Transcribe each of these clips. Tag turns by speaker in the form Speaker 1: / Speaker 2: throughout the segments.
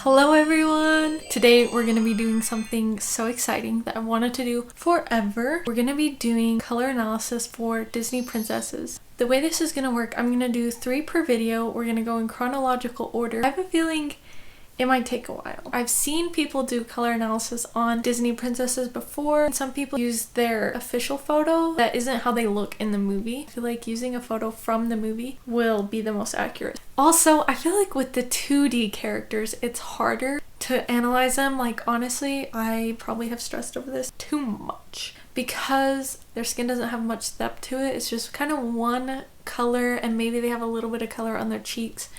Speaker 1: Hello everyone! Today we're going to be doing something so exciting that I wanted to do forever. We're going to be doing color analysis for Disney princesses. The way this is going to work, I'm going to do 3 per video. We're going to go in chronological order. I have a feeling it might take a while. I've seen people do color analysis on Disney princesses before. Some people use their official photo. That isn't how they look in the movie. I feel like using a photo from the movie will be the most accurate. Also, I feel like with the 2D characters, it's harder to analyze them. Like honestly, I probably have stressed over this too much because their skin doesn't have much depth to it. It's just kind of one color and maybe they have a little bit of color on their cheeks.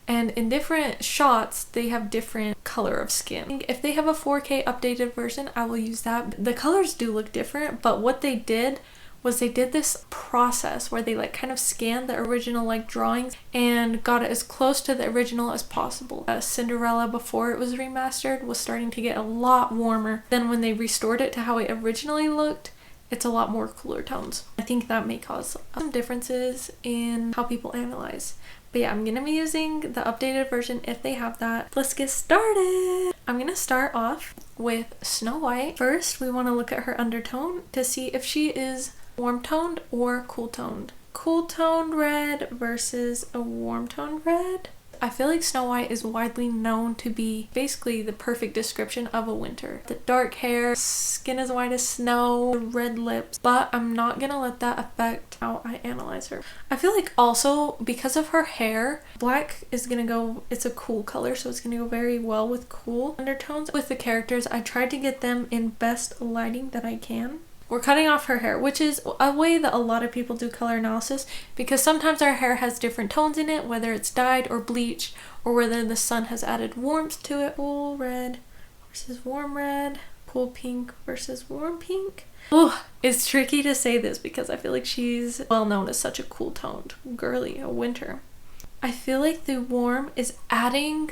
Speaker 1: And in different shots, they have different color of skin. If they have a 4K updated version, I will use that. The colors do look different, but what they did was they did this process where they like kind of scanned the original like drawings and got it as close to the original as possible. Cinderella, before it was remastered, was starting to get a lot warmer. Then when they restored it to how it originally looked, it's a lot more cooler tones. I think that may cause some differences in how people analyze. But yeah, I'm gonna be using the updated version if they have that. Let's get started! I'm gonna start off with Snow White. First, we want to look at her undertone to see if she is warm toned or cool toned. Cool toned red versus a warm toned red. I feel like Snow White is widely known to be basically the perfect description of a winter. The dark hair, skin as white as snow, red lips, but I'm not gonna let that affect how I analyze her. I feel like also because of her hair, black is gonna go, it's a cool color, so it's gonna go very well with cool undertones. With the characters, I tried to get them in best lighting that I can. We're cutting off her hair, which is a way that a lot of people do color analysis because sometimes our hair has different tones in it, whether it's dyed or bleached or whether the sun has added warmth to it. Cool red versus warm red, cool pink versus warm pink. Oh, it's tricky to say this because I feel like she's well known as such a cool toned girly, a winter. I feel like the warm is adding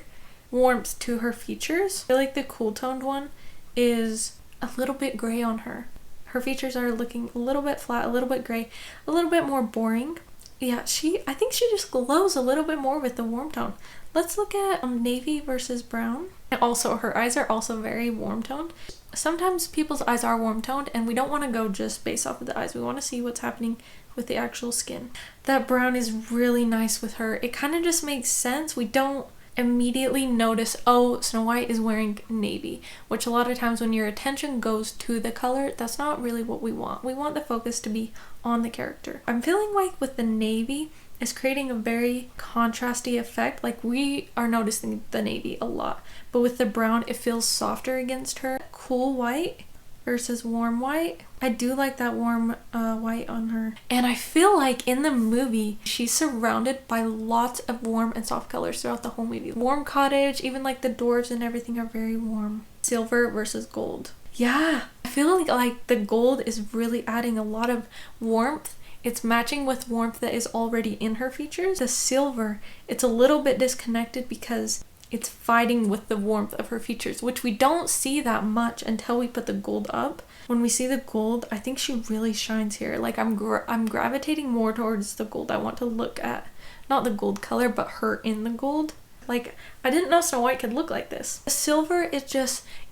Speaker 1: warmth to her features. I feel like the cool toned one is a little bit gray on her. Her features are looking a little bit flat, a little bit gray, a little bit more boring. Yeah, I think she just glows a little bit more with the warm tone. Let's look at navy versus brown. And also, her eyes are also very warm toned. Sometimes people's eyes are warm toned and we don't want to go just based off of the eyes. We want to see what's happening with the actual skin. That brown is really nice with her. It kind of just makes sense. We don't immediately notice, oh, Snow White is wearing navy, which a lot of times when your attention goes to the color, that's not really what we want. We want the focus to be on the character. I'm feeling like with the navy, it's creating a very contrasty effect. Like we are noticing the navy a lot, but with the brown, it feels softer against her. Cool white versus warm white. I do like that warm white on her. And I feel like in the movie, she's surrounded by lots of warm and soft colors throughout the whole movie. Warm cottage, even like the doors and everything are very warm. Silver versus gold. Yeah, I feel like the gold is really adding a lot of warmth. It's matching with warmth that is already in her features. The silver, it's a little bit disconnected because it's fighting with the warmth of her features, which we don't see that much until we put the gold up. When we see the gold, I think she really shines here. Like I'm gravitating more towards the gold. I want to look at not the gold color, but her in the gold. Like I didn't know Snow White could look like this. The silver, it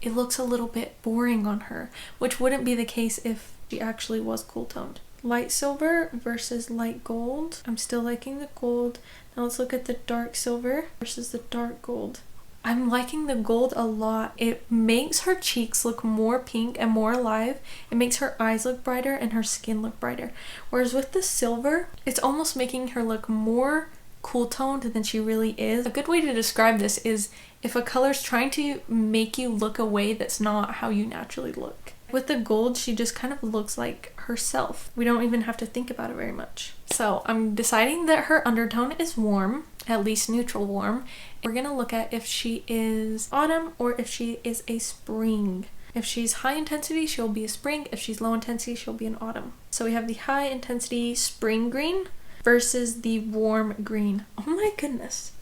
Speaker 1: looks a little bit boring on her, which wouldn't be the case if she actually was cool toned. Light silver versus light gold. I'm still liking the gold. Now let's look at the dark silver versus the dark gold. I'm liking the gold a lot. It makes her cheeks look more pink and more alive. It makes her eyes look brighter and her skin look brighter. Whereas with the silver, it's almost making her look more cool toned than she really is. A good way to describe this is if a color's trying to make you look a way that's not how you naturally look. With the gold, she just kind of looks like herself. We don't even have to think about it very much. So I'm deciding that her undertone is warm, at least neutral warm. We're gonna look at if she is autumn or if she is a spring. If she's high intensity, she'll be a spring. If she's low intensity, she'll be an autumn. So we have the high intensity spring green versus the warm green. Oh my goodness.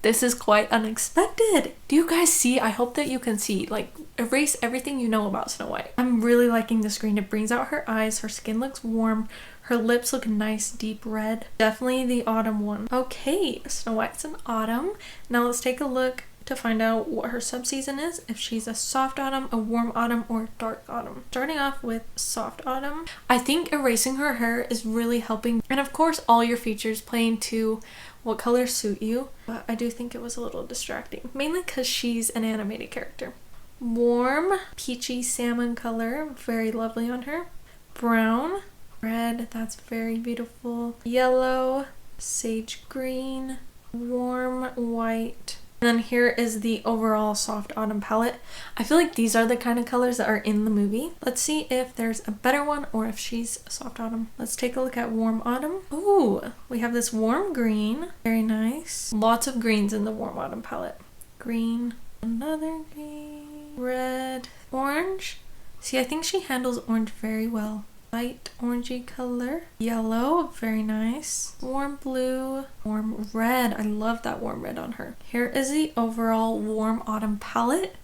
Speaker 1: This is quite unexpected. Do you guys see? I hope that you can see. Like, erase everything you know about Snow White. I'm really liking this green. It brings out her eyes. Her skin looks warm. Her lips look nice, deep red. Definitely the autumn one. Okay, Snow White's in autumn. Now let's take a look to find out what her subseason is, if she's a soft autumn, a warm autumn, or dark autumn. Starting off with soft autumn, I think erasing her hair is really helping, and of course all your features play into what colors suit you, but I do think it was a little distracting, mainly because she's an animated character. Warm peachy salmon color, very lovely on her. Brown, red, that's very beautiful. Yellow, sage green, warm white. And then here is the overall soft autumn palette. I feel like these are the kind of colors that are in the movie. Let's see if there's a better one or if she's soft autumn. Let's take a look at warm autumn. Ooh, we have this warm green. Very nice. Lots of greens in the warm autumn palette. Green, another green, red, orange. See, I think she handles orange very well. Light orangey color. Yellow, very nice. Warm blue, warm red. I love that warm red on her. Here is the overall warm autumn palette.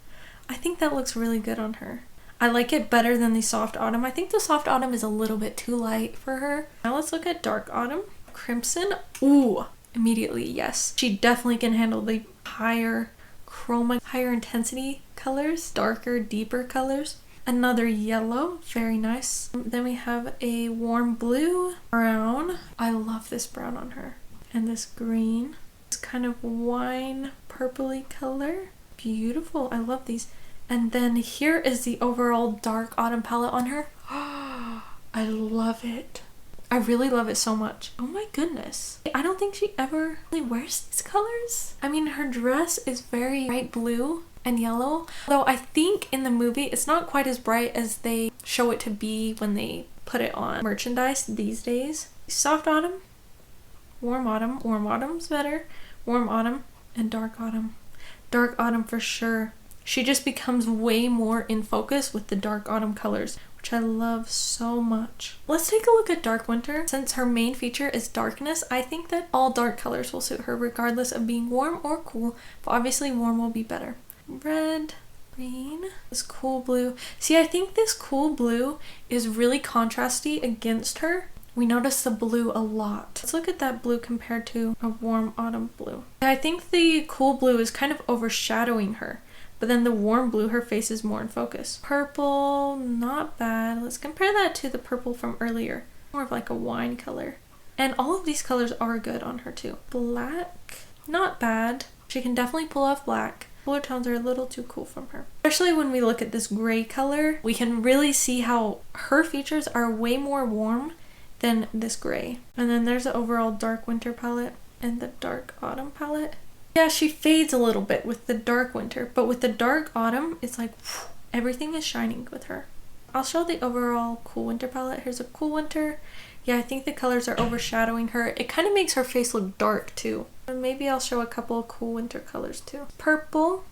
Speaker 1: I think that looks really good on her. I like it better than the soft autumn. I think the soft autumn is a little bit too light for her. Now let's look at dark autumn. Crimson. Ooh, immediately, yes. She definitely can handle the higher chroma, higher intensity colors, darker, deeper colors. Another yellow, very nice. Then we have a warm blue, brown. I love this brown on her. And this green. It's kind of wine purpley color. Beautiful, I love these. And then here is the overall dark autumn palette on her. I love it. I really love it so much. Oh my goodness. I don't think she ever really wears these colors. I mean, her dress is very bright blue and yellow, though I think in the movie it's not quite as bright as they show it to be when they put it on merchandise these days. Soft autumn, warm autumn's better, warm autumn, and dark autumn. Dark autumn for sure. She just becomes way more in focus with the dark autumn colors, which I love so much. Let's take a look at dark winter. Since her main feature is darkness, I think that all dark colors will suit her regardless of being warm or cool, but obviously warm will be better. Red, green, this cool blue. See, I think this cool blue is really contrasty against her. We notice the blue a lot. Let's look at that blue compared to a warm autumn blue. I think the cool blue is kind of overshadowing her, but then the warm blue, her face is more in focus. Purple, not bad. Let's compare that to the purple from earlier. More of like a wine color. And all of these colors are good on her too. Black, not bad. She can definitely pull off black. Cooler tones are a little too cool from her. Especially when we look at this gray color, we can really see how her features are way more warm than this gray. And then there's the overall dark winter palette and the dark autumn palette. Yeah, she fades a little bit with the dark winter, but with the dark autumn, it's like whew, everything is shining with her. I'll show the overall cool winter palette. Here's a cool winter. Yeah, I think the colors are overshadowing her. It kind of makes her face look dark too. And maybe I'll show a couple of cool winter colors too. Purple,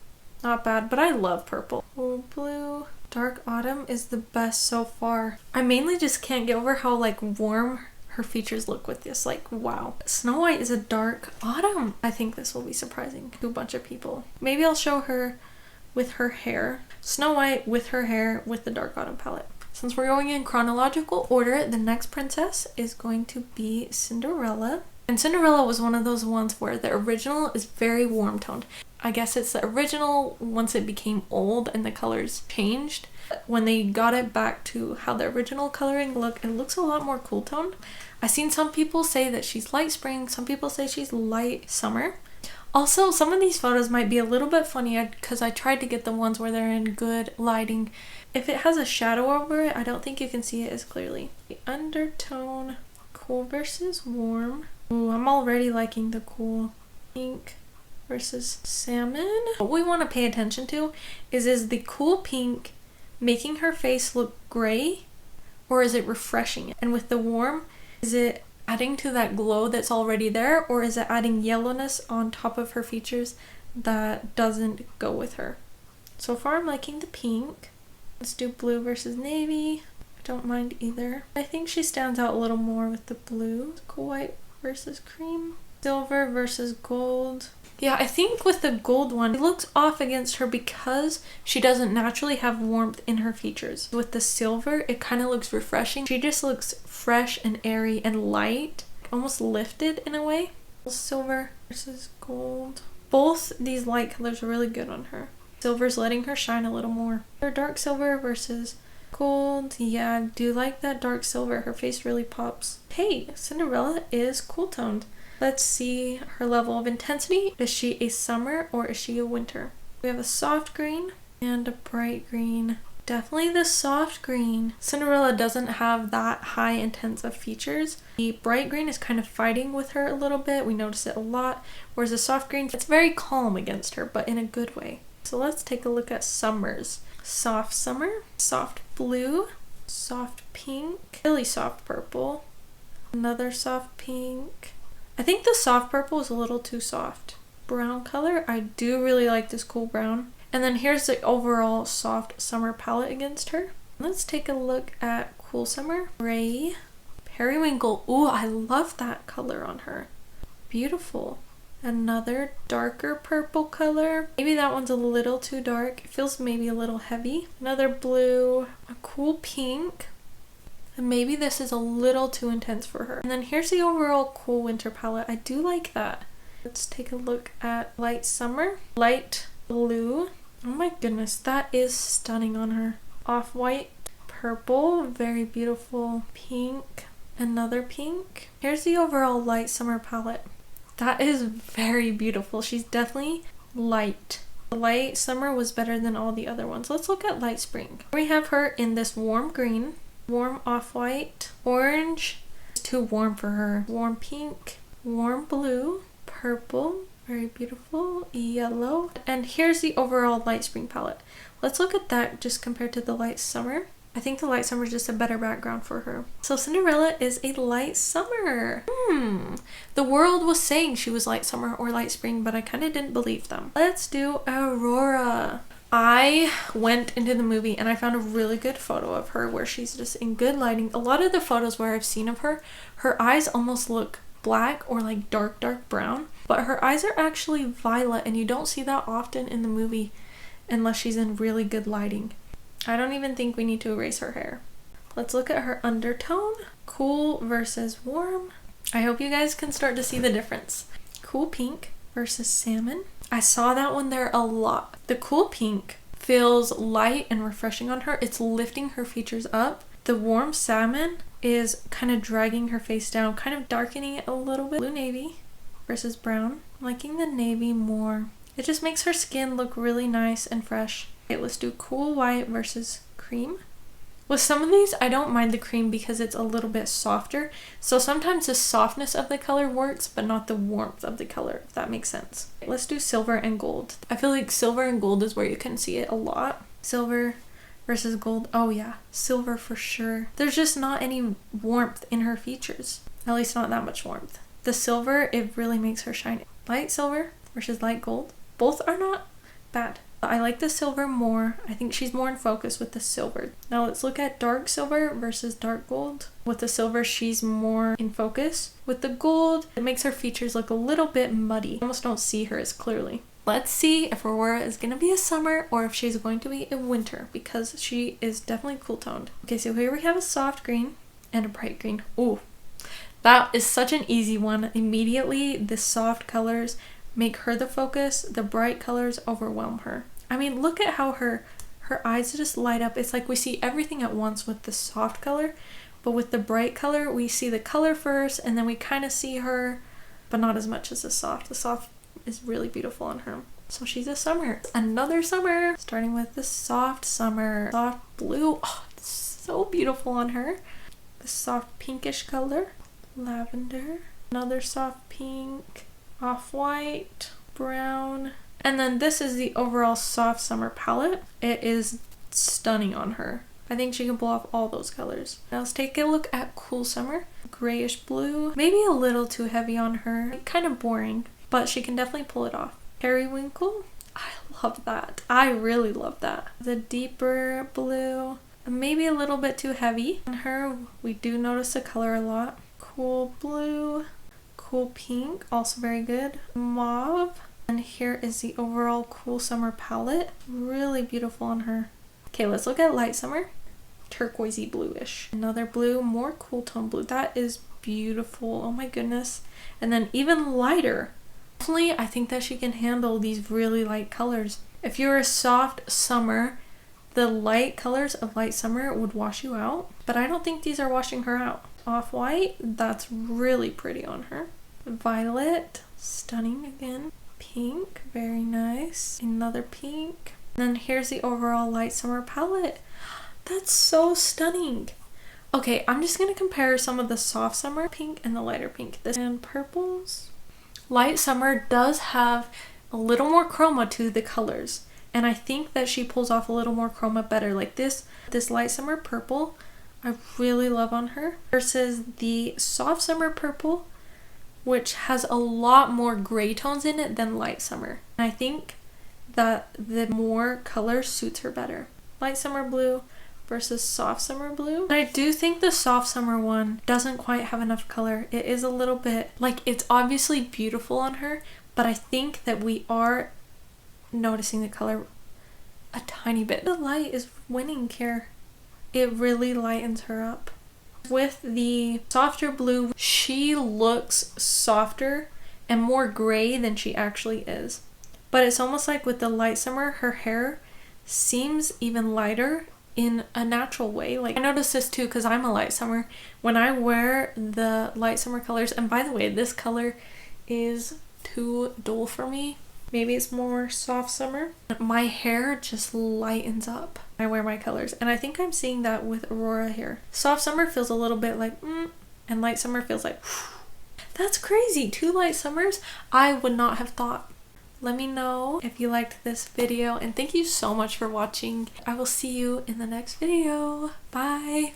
Speaker 1: not bad, but I love purple. Cool blue. Dark autumn is the best so far. I mainly just can't get over how like warm her features look with this. Like, wow. Snow White is a dark autumn. I think this will be surprising to a bunch of people. Maybe I'll show her with her hair. Snow White with her hair with the dark autumn palette. Since we're going in chronological order, the next princess is going to be Cinderella. And Cinderella was one of those ones where the original is very warm toned. I guess it's the original once it became old and the colors changed. When they got it back to how the original coloring looked, it looks a lot more cool toned. I've seen some people say that she's light spring, some people say she's light summer. Also, some of these photos might be a little bit funny because I tried to get the ones where they're in good lighting. If it has a shadow over it, I don't think you can see it as clearly. The undertone, cool versus warm. Ooh, I'm already liking the cool. Pink versus salmon. What we want to pay attention to is the cool pink making her face look gray, or is it refreshing it? And with the warm, is it adding to that glow that's already there, or is it adding yellowness on top of her features that doesn't go with her? So far I'm liking the pink. Let's do blue versus navy. I don't mind either. I think she stands out a little more with the blue. Cool white versus cream. Silver versus gold. Yeah, I think with the gold one, it looks off against her because she doesn't naturally have warmth in her features. With the silver, it kind of looks refreshing. She just looks fresh and airy and light, almost lifted in a way. Silver versus gold. Both these light colors are really good on her. Silver's letting her shine a little more. Her dark silver versus gold. Yeah, I do like that dark silver. Her face really pops. Hey, Cinderella is cool toned. Let's see her level of intensity. Is she a summer or is she a winter? We have a soft green and a bright green. Definitely the soft green. Cinderella doesn't have that high intense of features. The bright green is kind of fighting with her a little bit. We notice it a lot. Whereas the soft green, it's very calm against her, but in a good way. So let's take a look at summers. Soft summer, soft blue, soft pink, really soft purple, another soft pink. I think the soft purple is a little too soft. Brown color, I do really like this cool brown. And then here's the overall soft summer palette against her. Let's take a look at cool summer. Gray, periwinkle. Ooh, I love that color on her. Beautiful. Another darker purple color. Maybe that one's a little too dark. It feels maybe a little heavy. Another blue, a cool pink. And maybe this is a little too intense for her. And then here's the overall cool winter palette. I do like that. Let's take a look at light summer. Light blue. Oh my goodness, that is stunning on her. Off-white, purple, very beautiful pink. Another pink. Here's the overall light summer palette. That is very beautiful. She's definitely light. The light summer was better than all the other ones. Let's look at light spring. We have her in this warm green, warm off-white, orange, it's too warm for her, warm pink, warm blue, purple, very beautiful, yellow. And here's the overall light spring palette. Let's look at that just compared to the light summer. I think the light summer is just a better background for her. So Cinderella is a light summer. The world was saying she was light summer or light spring, but I kind of didn't believe them. Let's do Aurora. I went into the movie and I found a really good photo of her where she's just in good lighting. A lot of the photos where I've seen of her, her eyes almost look black or like dark brown, but her eyes are actually violet, and you don't see that often in the movie unless she's in really good lighting. I don't even think we need to erase her hair. Let's look at her undertone. Cool versus warm. I hope you guys can start to see the difference. Cool pink versus salmon. I saw that one there a lot. The cool pink feels light and refreshing on her. It's lifting her features up. The warm salmon is kind of dragging her face down, kind of darkening it a little bit. Blue navy versus brown. I'm liking the navy more. It just makes her skin look really nice and fresh. Okay, let's do cool white versus cream. With some of these, I don't mind the cream because it's a little bit softer. So sometimes the softness of the color works, but not the warmth of the color, if that makes sense. Let's do silver and gold. I feel like silver and gold is where you can see it a lot. Silver versus gold. Oh yeah, silver for sure. There's just not any warmth in her features. At least not that much warmth. The silver, it really makes her shine. Light silver versus light gold. Both are not bad. I like the silver more. I think she's more in focus with the silver. Now let's look at dark silver versus dark gold. With the silver, she's more in focus. With the gold, it makes her features look a little bit muddy. I almost don't see her as clearly. Let's see if Aurora is going to be a summer or if she's going to be a winter, because she is definitely cool toned. Okay, so here we have a soft green and a bright green. Ooh, that is such an easy one. Immediately, the soft colors make her the focus. The bright colors overwhelm her. I mean, look at how her eyes just light up. It's like we see everything at once with the soft color, but with the bright color, we see the color first, and then we kind of see her, but not as much as the soft. The soft is really beautiful on her. So she's a summer. Another summer. Starting with the soft summer. Soft blue. Oh, it's so beautiful on her. The soft pinkish color. Lavender. Another soft pink. Off-white, brown, and then this is the overall soft summer palette. It is stunning on her. I think she can pull off all those colors. Now let's take a look at cool summer. Grayish blue, maybe a little too heavy on her, kind of boring, but she can definitely pull it off. Periwinkle, I love that. I really love that. The deeper blue, maybe a little bit too heavy on her. We do notice the color a lot. Cool blue. Cool pink, also very good. Mauve, And here is the overall cool summer palette. Really beautiful on her. Okay, let's look at light summer. Turquoisey bluish. Another blue, more cool tone blue. That is beautiful. Oh my goodness. And then even lighter. Definitely, I think that she can handle these really light colors. If you're a soft summer, the light colors of light summer would wash you out. But I don't think these are washing her out. Off-white, that's really pretty on her. Violet, stunning again. Pink, very nice. Another pink. And then here's the overall light summer palette. That's so stunning. Okay, I'm just gonna compare some of the soft summer pink and the lighter pink. This and purples. Light summer does have a little more chroma to the colors, and I think that she pulls off a little more chroma better. Like this light summer purple, I really love on her, versus the soft summer purple, which has a lot more gray tones in it than light summer. And I think that the more color suits her better. Light summer blue versus soft summer blue. And I do think the soft summer one doesn't quite have enough color. It is a little bit, like, it's obviously beautiful on her, but I think that we are noticing the color a tiny bit. The light is winning here. It really lightens her up. With the softer blue, she looks softer and more gray than she actually is. But it's almost like with the light summer, her hair seems even lighter in a natural way. Like, I noticed this too because I'm a light summer. When I wear the light summer colors, and by the way, this color is too dull for me. Maybe it's more soft summer. My hair just lightens up when I wear my colors. And I think I'm seeing that with Aurora here. Soft summer feels a little bit like, and light summer feels like, that's crazy. 2 light summers, I would not have thought. Let me know if you liked this video, and thank you so much for watching. I will see you in the next video. Bye.